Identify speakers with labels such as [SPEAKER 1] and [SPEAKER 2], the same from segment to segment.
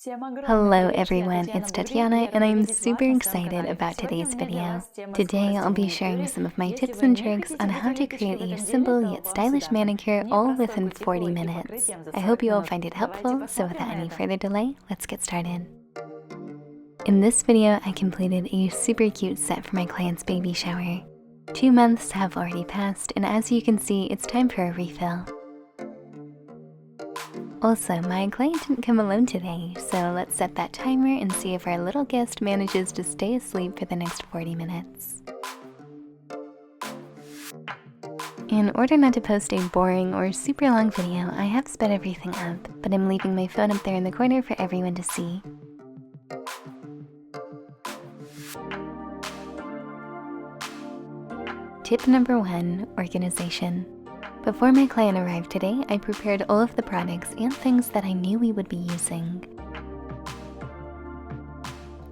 [SPEAKER 1] Hello everyone, it's Tatyana and I'm super excited about today's video. Today I'll be sharing some of my tips and tricks on how to create a simple yet stylish manicure all within 40 minutes. I hope you all find it helpful, so without any further delay, let's get started. In this video, I completed a super cute set for my client's baby shower. 2 months have already passed, and as you can see, it's time for a refill. Also, my client didn't come alone today, so let's set that timer and see if our little guest manages to stay asleep for the next 40 minutes. In order not to post a boring or super long video, I have sped everything up, but I'm leaving my phone up there in the corner for everyone to see. Tip number 1, organization. Before my client arrived today, I prepared all of the products and things that I knew we would be using.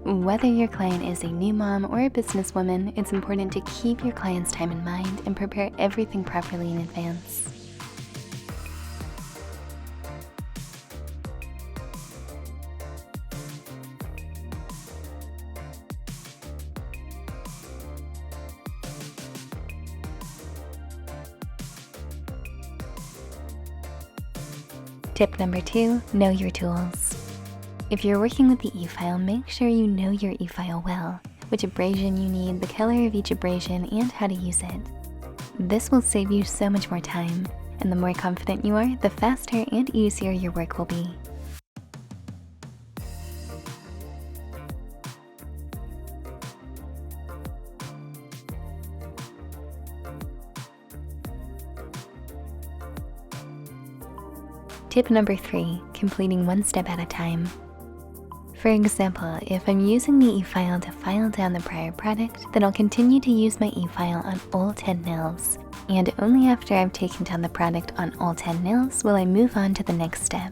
[SPEAKER 1] Whether your client is a new mom or a businesswoman, it's important to keep your client's time in mind and prepare everything properly in advance. Tip number 2, know your tools. If you're working with the e-file, make sure you know your e-file well, which abrasion you need, the color of each abrasion, and how to use it. This will save you so much more time, and the more confident you are, the faster and easier your work will be. Tip number 3, completing one step at a time. For example, if I'm using the e-file to file down the prior product, then I'll continue to use my e-file on all 10 nails. And only after I've taken down the product on all 10 nails will I move on to the next step.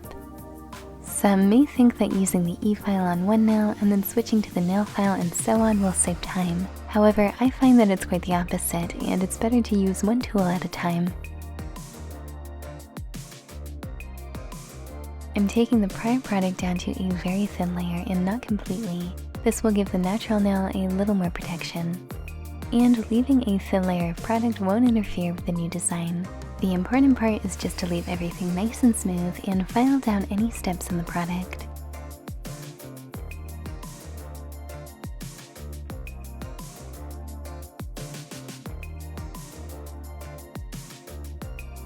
[SPEAKER 1] Some may think that using the e-file on one nail and then switching to the nail file and so on will save time. However, I find that it's quite the opposite, and it's better to use one tool at a time. I'm taking the prior product down to a very thin layer and not completely. This will give the natural nail a little more protection. And leaving a thin layer of product won't interfere with the new design. The important part is just to leave everything nice and smooth and file down any steps in the product.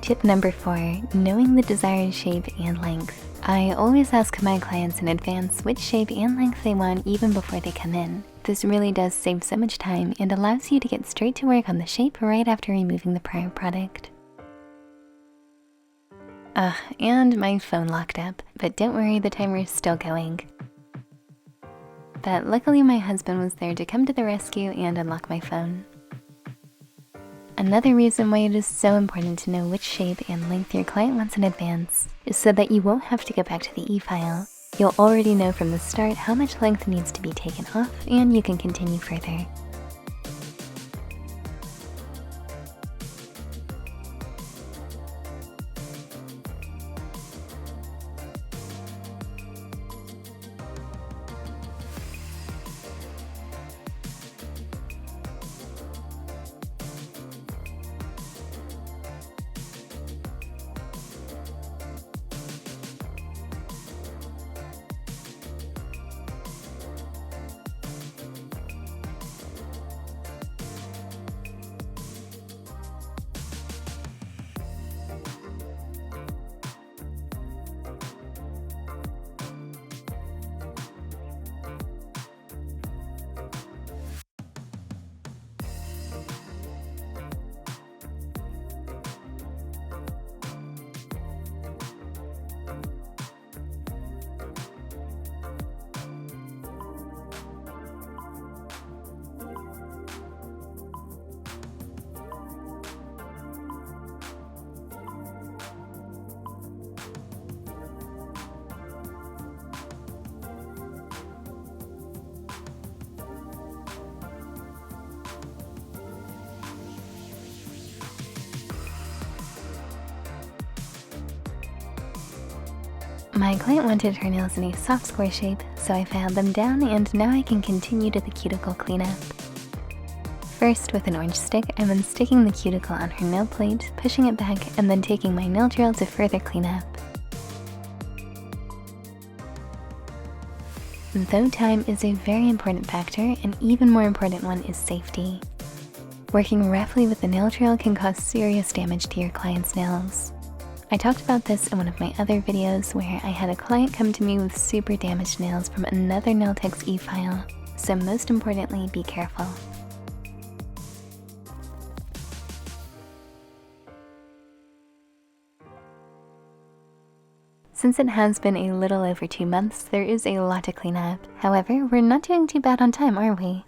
[SPEAKER 1] Tip number 4, knowing the desired shape and length. I always ask my clients in advance which shape and length they want even before they come in. This really does save so much time and allows you to get straight to work on the shape right after removing the prior product. And my phone locked up, but don't worry, the timer is still going. But luckily my husband was there to come to the rescue and unlock my phone. Another reason why it is so important to know which shape and length your client wants in advance is so that you won't have to go back to the e-file. You'll already know from the start how much length needs to be taken off, and you can continue further. My client wanted her nails in a soft square shape, so I filed them down, and now I can continue to the cuticle cleanup. First, with an orange stick, I'm unsticking the cuticle on her nail plate, pushing it back, and then taking my nail drill to further clean up. Though time is a very important factor, an even more important one is safety. Working roughly with the nail drill can cause serious damage to your client's nails. I talked about this in one of my other videos where I had a client come to me with super damaged nails from another nail tech's e-file, so most importantly, be careful. Since it has been a little over 2 months, there is a lot to clean up. However, we're not doing too bad on time, are we?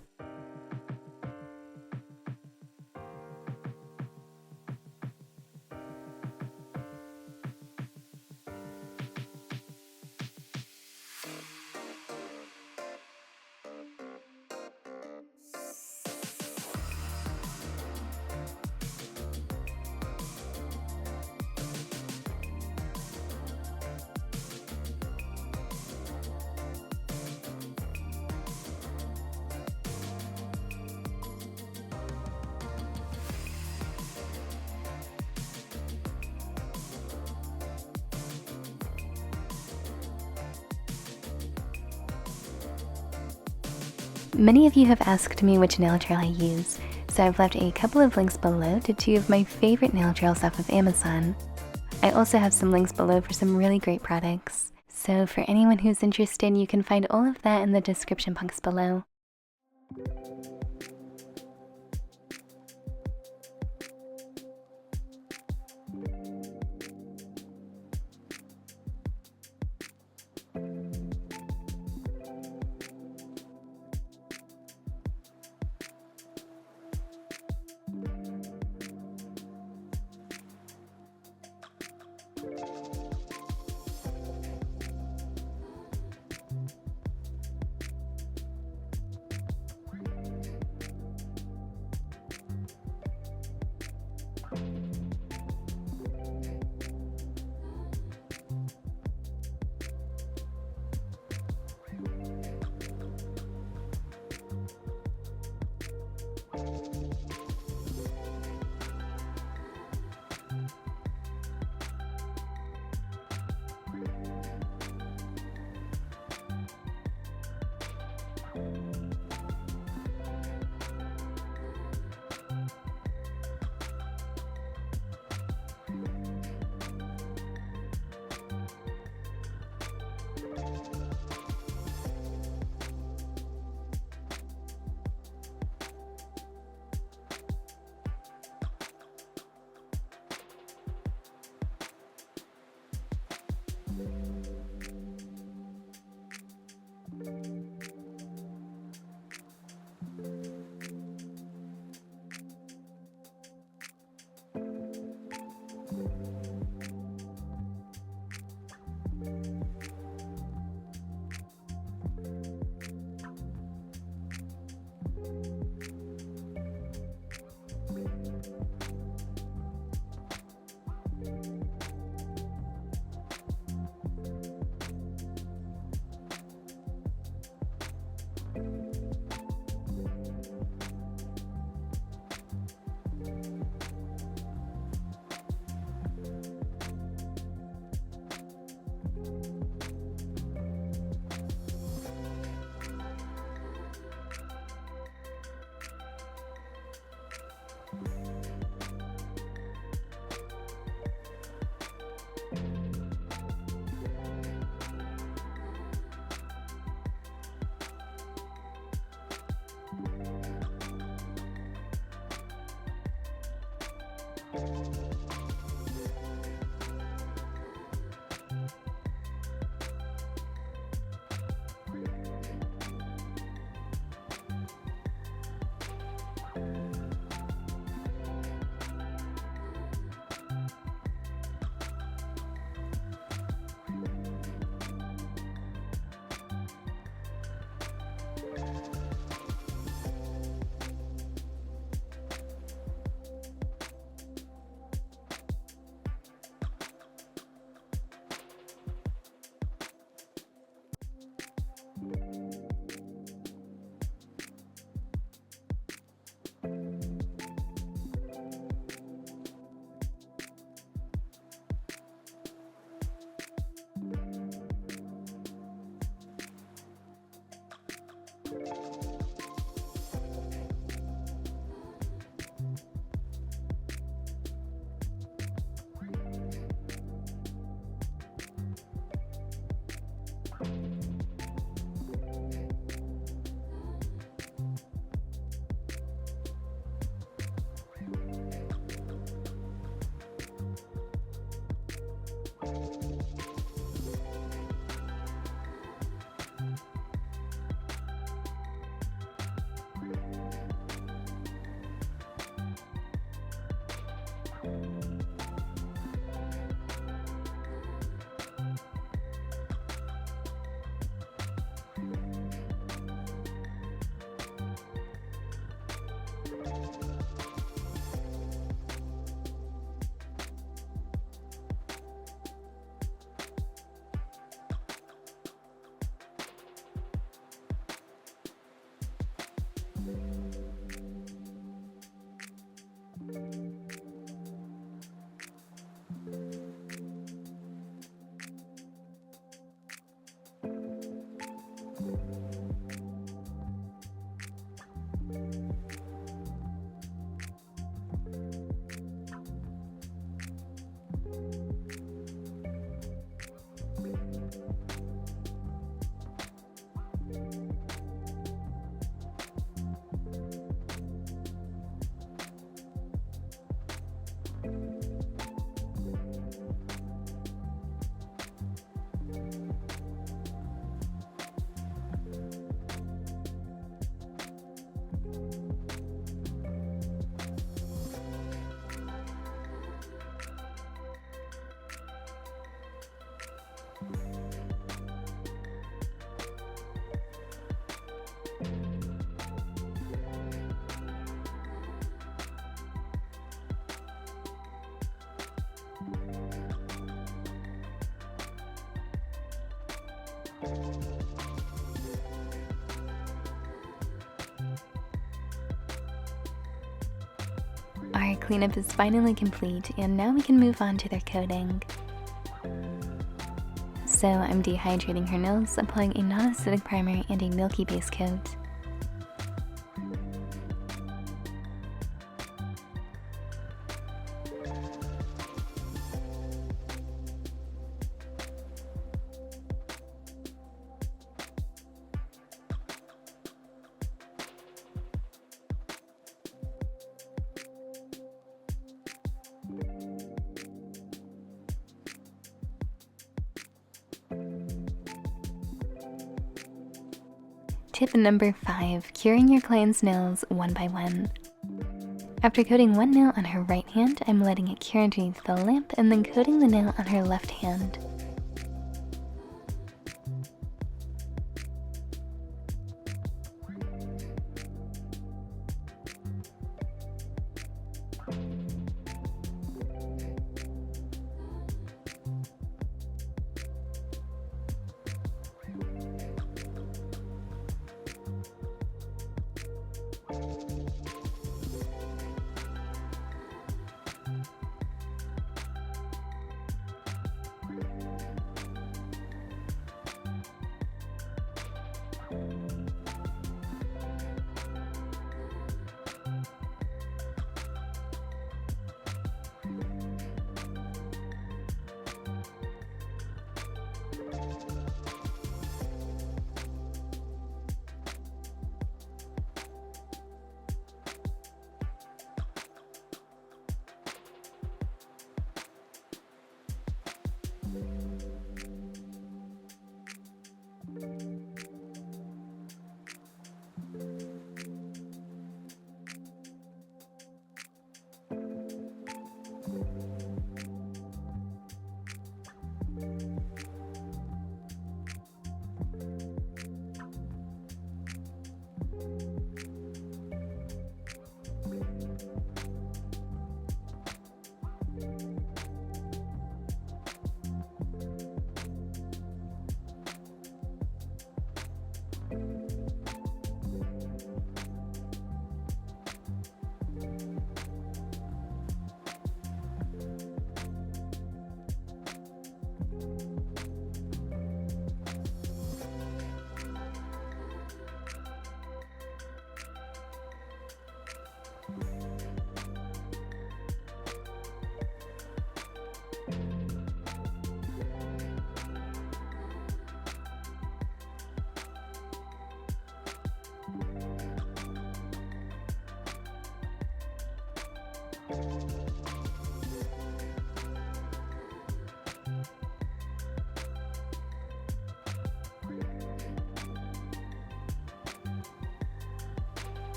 [SPEAKER 1] Many of you have asked me which nail drill I use, so I've left a couple of links below to 2 of my favorite nail drills off of Amazon. I also have some links below for some really great products. So for anyone who's interested, you can find all of that in the description box below. Our cleanup is finally complete, and now we can move on to their coating. So I'm dehydrating her nails, applying a non-acidic primer and a milky base coat. Tip number 5, curing your client's nails one by one. After coating one nail on her right hand, I'm letting it cure underneath the lamp and then coating the nail on her left hand.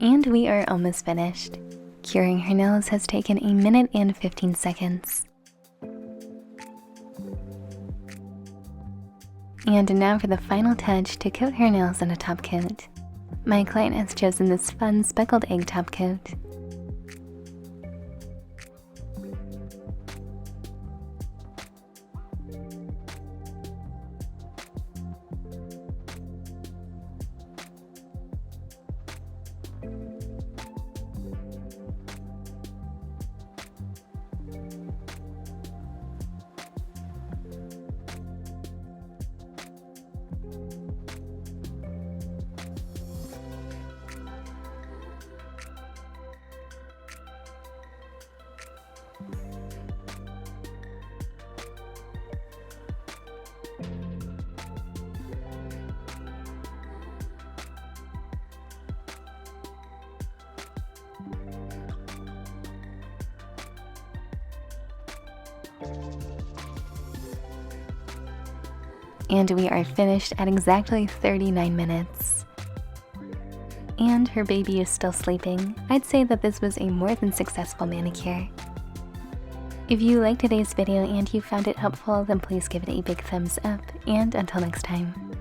[SPEAKER 1] And we are almost finished. Curing her nails has taken 1 minute and 15 seconds. And now for the final touch to coat her nails in a top coat. My client has chosen this fun speckled egg top coat. And we are finished at exactly 39 minutes. And her baby is still sleeping. I'd say that this was a more than successful manicure. If you liked today's video and you found it helpful, then please give it a big thumbs up, and until next time.